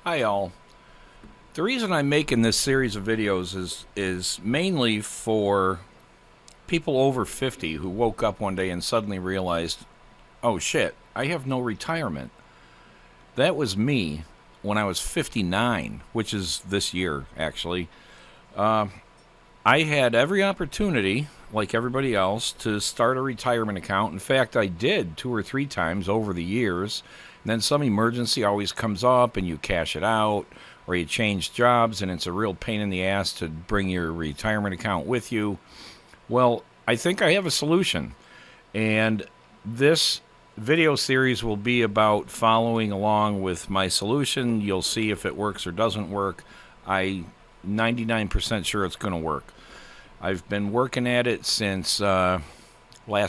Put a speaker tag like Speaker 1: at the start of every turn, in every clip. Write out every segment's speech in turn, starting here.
Speaker 1: Hi all. The reason I'm making this series of videos is mainly for people over 50 who woke up one day and suddenly realized, "Oh shit, I have no retirement." That was me when I was 59, which is this year actually. I had every opportunity, like everybody else, to start a retirement account. In fact, I did two or three times over the years. And then some emergency always comes up and you cash it out, or you change jobs and it's a real pain in the ass to bring your retirement account with you. Well, I think I have a solution. And this video series will be about following along with my solution. You'll see if it works or doesn't work. I 99% sure it's going to work. I've been working at it since last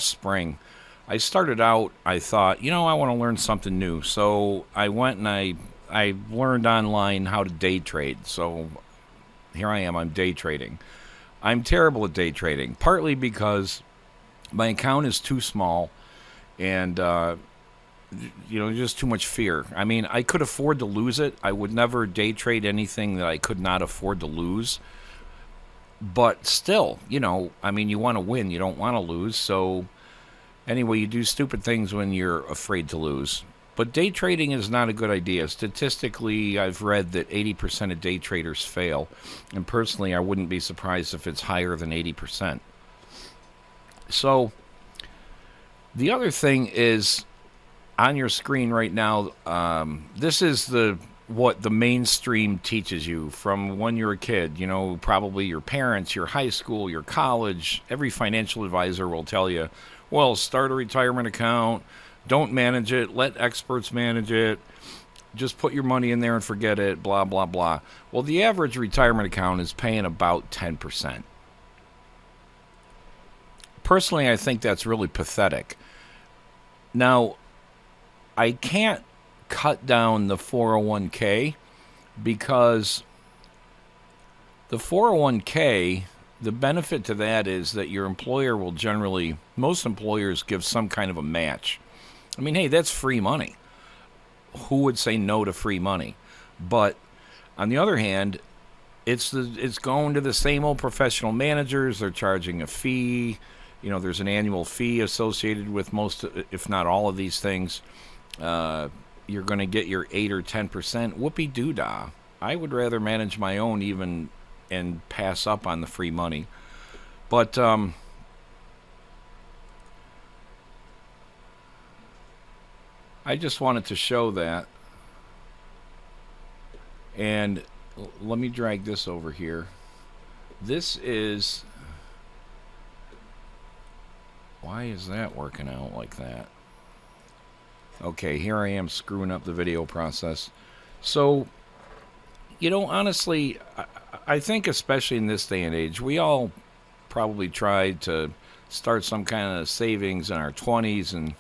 Speaker 1: spring. I started out, I thought, I want to learn something new. So I went and I learned online how to day trade. So here I am, I'm day trading. I'm terrible at day trading, partly because my account is too small and just too much fear. I mean, I could afford to lose it. I would never day trade anything that I could not afford to lose. But still, you want to win. You don't want to lose. So anyway, you do stupid things when you're afraid to lose. But day trading is not a good idea. Statistically, I've read that 80% of day traders fail. And personally, I wouldn't be surprised if it's higher than 80%. So the other thing is on your screen right now, this is what the mainstream teaches you from when you're a kid. Probably your parents, your high school, your college. Every financial advisor will tell you, well, start a retirement account. Don't manage it. Let experts manage it. Just put your money in there and forget it, blah, blah, blah. Well, the average retirement account is paying about 10%. Personally, I think that's really pathetic. Now, I can't cut down the 401k because the 401k, the benefit to that is that your employer will generally, most employers give some kind of a match. I mean, hey, that's free money. Who would say no to free money? But on the other hand, it's going to the same old professional managers. They're charging a fee. There's an annual fee associated with most, if not all, of these things. You're going to get your 8 or 10%. Whoopee doo dah. I would rather manage my own even and pass up on the free money. But I just wanted to show that. And let me drag this over here. This is. Why is that working out like that? Okay, here I am screwing up the video process. So, honestly, I think especially in this day and age, we all probably tried to start some kind of savings in our 20s. And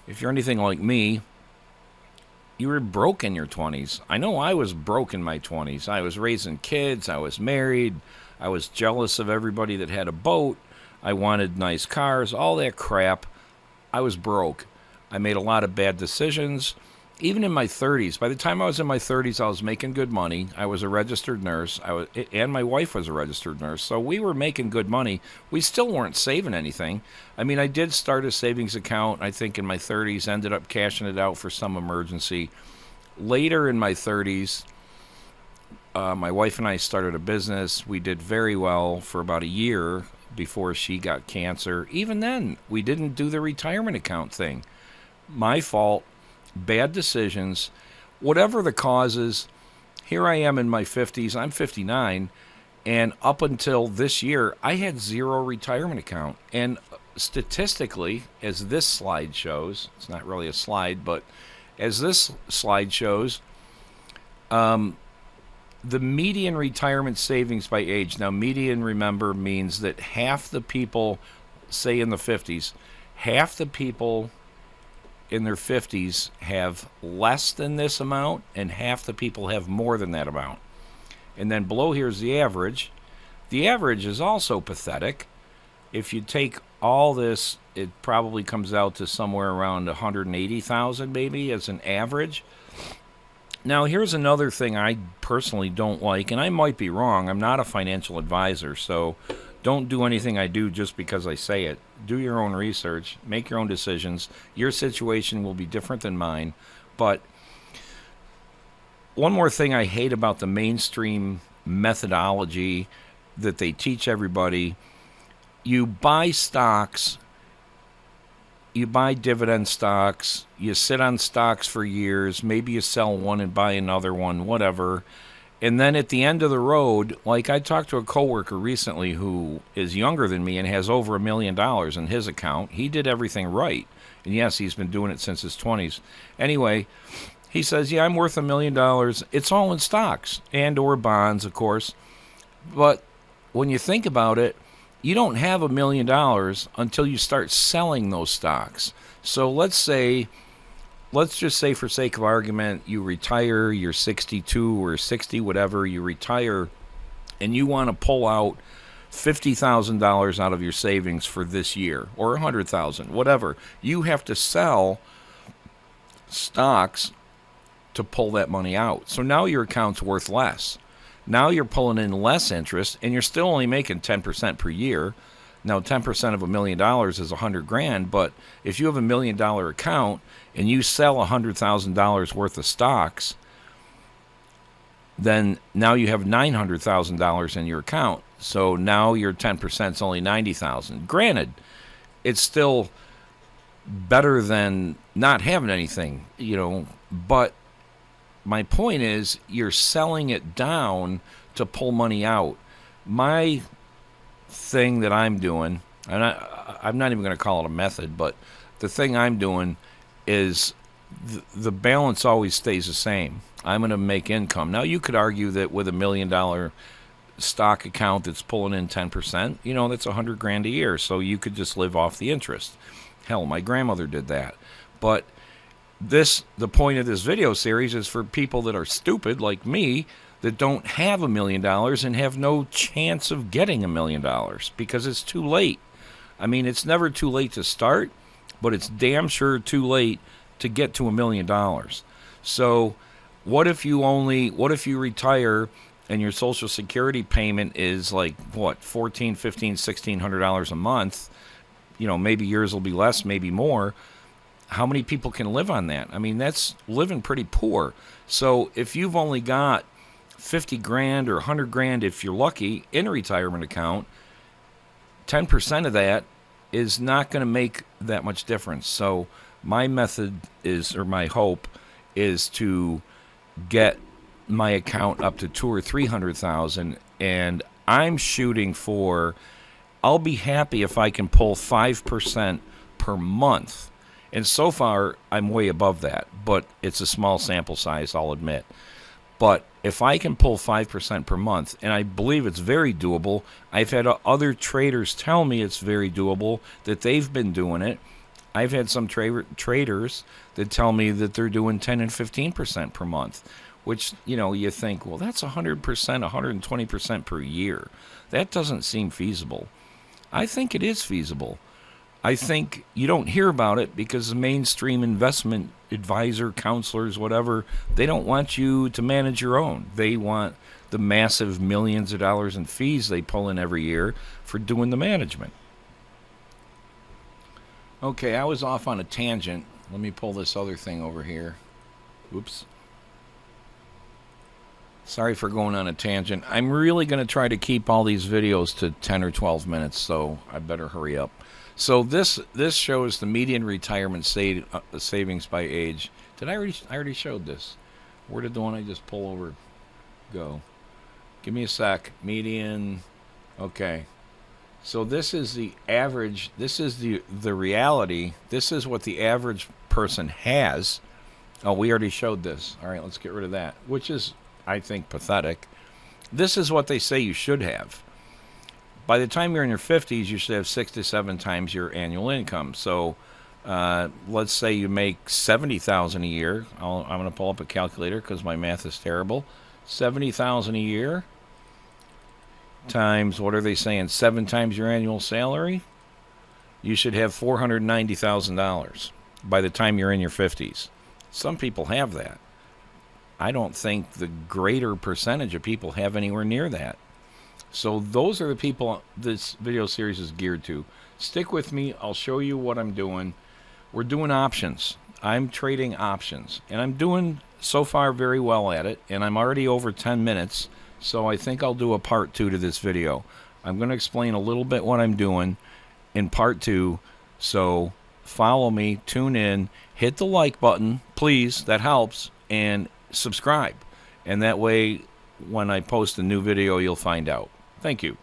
Speaker 1: if you're anything like me, you were broke in your 20s. I know I was broke in my 20s. I was raising kids. I was married. I was jealous of everybody that had a boat. I wanted nice cars, all that crap. I was broke. I made a lot of bad decisions. Even in my 30s, by the time I was in my 30s, I was making good money. I was a registered nurse, and my wife was a registered nurse, so we were making good money. We still weren't saving anything. I mean, I did start a savings account, I think, in my 30s, ended up cashing it out for some emergency. Later in my 30s, my wife and I started a business. We did very well for about a year before she got cancer. Even then, we didn't do the retirement account thing. My fault. Bad decisions, whatever the causes. Here I am in my 50s. I'm 59, and up until this year, I had zero retirement account. And statistically, as this slide shows, it's not really a slide, but as this slide shows, the median retirement savings by age. Now, median, remember, means that half the people, say in the 50s, half the people in their 50s have less than this amount, and half the people have more than that amount. And then below here is the average. The average is also pathetic. If you take all this, it probably comes out to somewhere around 180,000 maybe as an average. Now, here's another thing I personally don't like, and I might be wrong. I'm not a financial advisor, so don't do anything I do just because I say it. Do your own research, make your own decisions. Your situation will be different than mine. But one more thing I hate about the mainstream methodology that they teach everybody, you buy stocks, you buy dividend stocks, you sit on stocks for years, maybe you sell one and buy another one, whatever. And then at the end of the road, like I talked to a coworker recently who is younger than me and has over $1 million in his account. He did everything right. And yes, he's been doing it since his 20s. Anyway, he says, yeah, I'm worth $1 million. It's all in stocks and or bonds, of course. But when you think about it, you don't have $1 million until you start selling those stocks. So let's just say for sake of argument, you retire, you're 62 or 60, whatever, you retire, and you want to pull out $50,000 out of your savings for this year, or $100,000, whatever. You have to sell stocks to pull that money out. So now your account's worth less. Now you're pulling in less interest, and you're still only making 10% per year. Now, 10% of $1 million is $100,000, but if you have $1 million account and you sell $100,000 worth of stocks, then now you have $900,000 in your account. So now your 10% is only $90,000. Granted, it's still better than not having anything, but my point is you're selling it down to pull money out. My thing that I'm doing, and I'm not even going to call it a method, but the thing I'm doing is the balance always stays the same. I'm going to make income. Now, you could argue that with $1 million stock account that's pulling in 10%, that's $100,000 a year, so you could just live off the interest. Hell, my grandmother did that. But the point of this video series is for people that are stupid like me that don't have $1 million and have no chance of getting $1 million because it's too late. I mean, it's never too late to start, but it's damn sure too late to get to $1 million. So what if you retire and your Social Security payment is like $1,400, $1,500, $1,600 a month? Maybe yours will be less, maybe more. How many people can live on that? I mean, that's living pretty poor. So if you've only got $50,000 or $100,000, if you're lucky, in a retirement account, 10% of that is not going to make that much difference. So my method is, or my hope is to get my account up to $200,000 or $300,000, and I'm shooting for, I'll be happy if I can pull 5% per month. And so far, I'm way above that, but it's a small sample size, I'll admit. But if I can pull 5% per month, and I believe it's very doable, I've had other traders tell me it's very doable, that they've been doing it. I've had some traders that tell me that they're doing 10 and 15% per month, which, you think, well, that's 100%, 120% per year. That doesn't seem feasible. I think it is feasible. I think you don't hear about it because the mainstream investment advisor, counselors, whatever, they don't want you to manage your own. They want the massive millions of dollars in fees they pull in every year for doing the management. Okay, I was off on a tangent. Let me pull this other thing over here. Oops. Sorry for going on a tangent. I'm really going to try to keep all these videos to 10 or 12 minutes, so I better hurry up. So this shows the median retirement savings by age. I already showed this. Where did the one I just pull over go? Give me a sec. Median. Okay. So this is the average. This is the reality. This is what the average person has. Oh, we already showed this. All right, let's get rid of that, which is, I think, pathetic. This is what they say you should have. By the time you're in your 50s, you should have 6 to 7 times your annual income. So let's say you make $70,000 a year. I'm going to pull up a calculator because my math is terrible. $70,000 a year times, what are they saying, 7 times your annual salary? You should have $490,000 by the time you're in your 50s. Some people have that. I don't think the greater percentage of people have anywhere near that. So those are the people this video series is geared to. Stick with me. I'll show you what I'm doing. We're doing options. I'm trading options, and I'm doing so far very well at it, and I'm already over 10 minutes, so I think I'll do a part 2 to this video. I'm going to explain a little bit what I'm doing in part 2, so follow me, tune in, hit the like button, please, that helps, and subscribe. And that way, when I post a new video, you'll find out. Thank you.